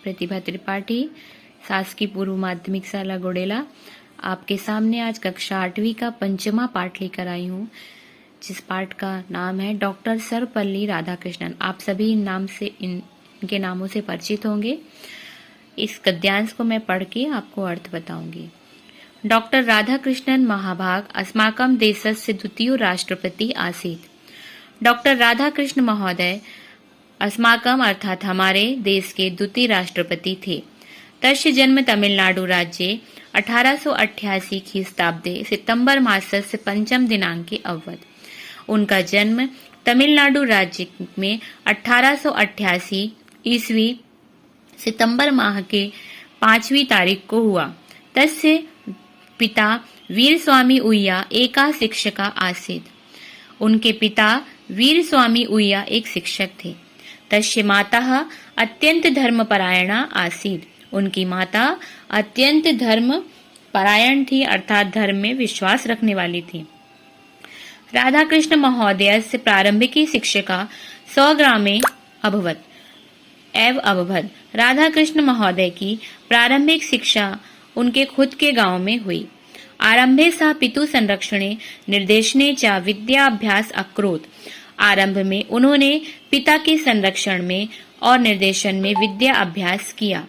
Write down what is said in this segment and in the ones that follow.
प्रतिभा त्रिपाठी, शासकीय पूर्व माध्यमिक शाला गोडेला। आपके सामने आज कक्षा 8वीं का पंचमा पाठ लेकर आई हूँ, जिस पाठ का नाम है डॉक्टर सर्वपल्ली राधाकृष्णन। आप सभी इनके नामों से परिचित होंगे। इस गद्यांश को मैं पढ़ के आपको अर्थ बताऊंगी। डॉक्टर राधाकृष्णन महाभाग अस्माकं देशस्य द्वितीयो राष्ट्रपति आसीत्। डॉक्टर राधाकृष्ण महोदय अस्माकं अर्थात हमारे देश के द्वितीय राष्ट्रपति थे। तस्य जन्म तमिलनाडु राज्ये 1888 ख्रीस्ताब्दे सितंबर मासस्य पंचम दिनांके अभवत्। उनका जन्म तमिलनाडु राज्य में 1888 ईस्वी सितंबर माह के 5वीं तारीख को हुआ। तस्य पिता वीर स्वामी उय्या एका शिक्षका आसीत्। उनके पिता वीर स्वामी उय्या एक शिक्षक थे। तस्य माता अत्यंत धर्मपरायणा आसीत्। उनकी माता अत्यंत धर्म परायण थी, अर्थात धर्म में विश्वास रखने वाली थी। राधाकृष्ण महोदयस्य प्रारंभिकी शिक्षका स्वग्रामे अभवत्। राधाकृष्ण महोदय की प्रारंभिक शिक्षा उनके खुद के गांव में हुई। आरंभे सह पितु संरक्षणे निर्देशने च विद्याभ्यास अकरोत्। आरंभ में उन्होंने पिता के संरक्षण में और निर्देशन में विद्या अभ्यास किया।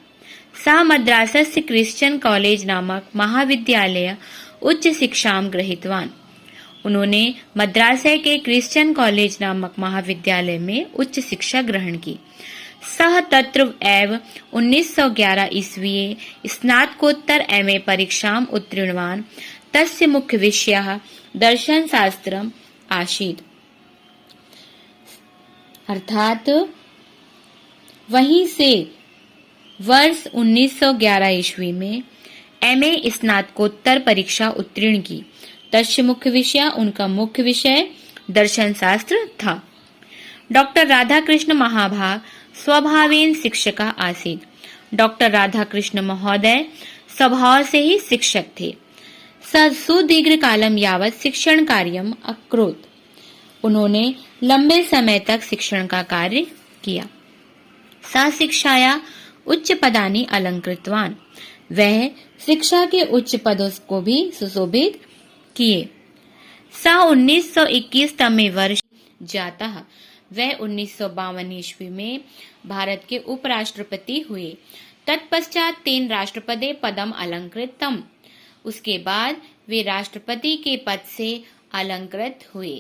सः मद्रासस्य क्रिश्चियन कॉलेज नामक महाविद्यालय उच्च शिक्षां गृहीतवान्। उन्होंने मद्रासय के क्रिश्चियन कॉलेज नामक महाविद्यालय में उच्च शिक्षा ग्रहण की। सः तत्र एव 1911 ईस्वीये स्नातकोत्तर एमए परीक्षाम् उत्तीर्णवान्। तस्य मुख्य विषयः दर्शनशास्त्रम् आसीत्। अर्थात वहीं से वर्ष 1911 ईस्वी में एमए स्नातकोत्तर परीक्षा उत्तीर्ण की। तस्य मुख्य विषय, उनका मुख्य विषय दर्शन शास्त्र था। डॉक्टर राधाकृष्ण महाभाग स्वभावेन शिक्षका आसीत्। डॉक्टर राधाकृष्ण महोदय स्वभाव से ही शिक्षक थे। सुदीर्घ कालम यावत् शिक्षण कार्यम अकरोत्। उन्होंने लंबे समय तक शिक्षण का कार्य किया। सा शिक्षाया उच्च पदानि अलंकृतवान्। वह शिक्षा के उच्च पदों को भी सुशोभित किए। सा 1921 तमे वर्ष जाता। वह 1952 ईस्वी में भारत के उपराष्ट्रपति हुए। तत्पश्चात तेन राष्ट्रपति पदम अलंकृतम। उसके बाद वे राष्ट्रपति के पद से अलंकृत हुए।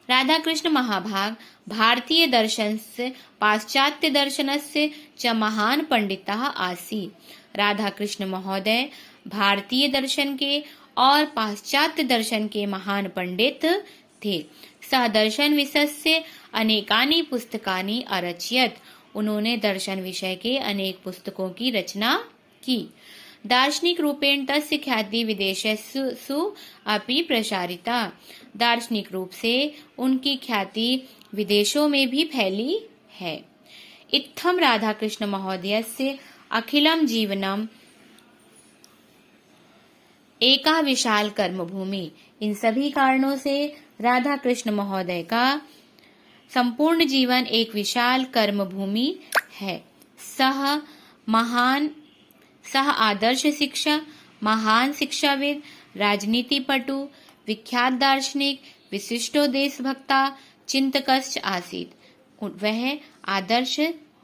राधाकृष्ण महाभाग भारतीय दर्शनस्य पाश्चात्य दर्शनस्य च महान पंडितः आसीत्। राधाकृष्ण महोदय भारतीय दर्शन के और पाश्चात्य दर्शन के महान पंडित थे। सः दर्शन विषयस्य अनेकानि पुस्तकानि अरचयत्। उन्होंने दर्शन विषय के अनेक पुस्तकों की रचना की। दार्शनिक रूपेण तस्य ख्याति विदेशेषु अपि प्रसारिता। दार्शनिक रूप से उनकी ख्याति विदेशों में भी फैली है। इत्थम राधाकृष्ण महोदयस्य अखिलम जीवनम एका विशाल कर्मभूमि। इन सभी कारणों से राधाकृष्ण महोदय का संपूर्ण जीवन एक विशाल कर्मभूमि है। सह आदर्श शिक्षक, महान शिक्षाविद, राजनीति पटु, विख्यात दार्शनिक, विशिष्टो देशभक्ता, चिंतकश्च आसीत्। वह आदर्श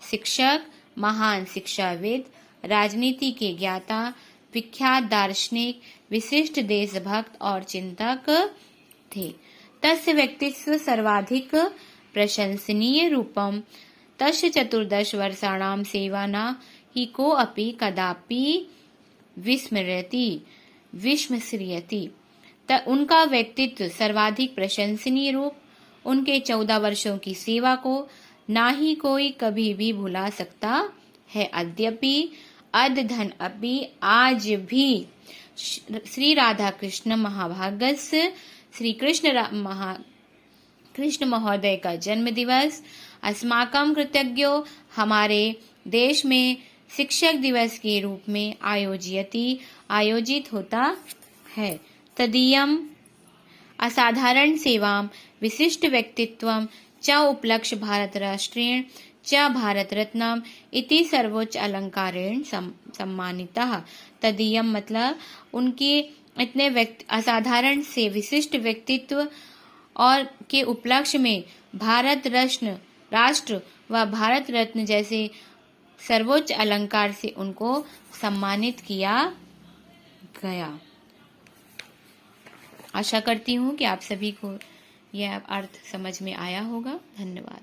शिक्षक, महान शिक्षाविद, राजनीति के ज्ञाता, विख्यात दार्शनिक, विशिष्ट देशभक्त और चिंतक थे। तस्य व्यक्तित्व सर्वाधिक प्रशंसनीय रूपम। तस्य 14 वर्षाणां सेवा न हि कोऽपि कदापि विस्मृयति। उनका व्यक्तित्व सर्वाधिक प्रशंसनीय रूप, उनके 14 वर्षों की सेवा को ना ही कोई कभी भी भुला सकता है। अद्यपि अद्यधन अपि आज भी श्री राधाकृष्ण महाभागस्य श्री कृष्ण महोदय का जन्म दिवस अस्माकं कृतज्ञो हमारे देश में शिक्षक दिवस के रूप में आयोजित होता है। तदीयम असाधारण सेवाम विशिष्ट व्यक्तित्वम च उपलक्ष्य भारत राष्ट्रेण च भारत रत्नम इति सर्वोच्च अलंकारेण सम्मानितः। तदीयम मतलब उनके इतने असाधारण से विशिष्ट व्यक्तित्व और के उपलक्ष्य में भारत रत्न राष्ट्र व भारत रत्न जैसे सर्वोच्च अलंकार से उनको सम्मानित किया गया। आशा करती हूँ कि आप सभी को यह अर्थ समझ में आया होगा। धन्यवाद।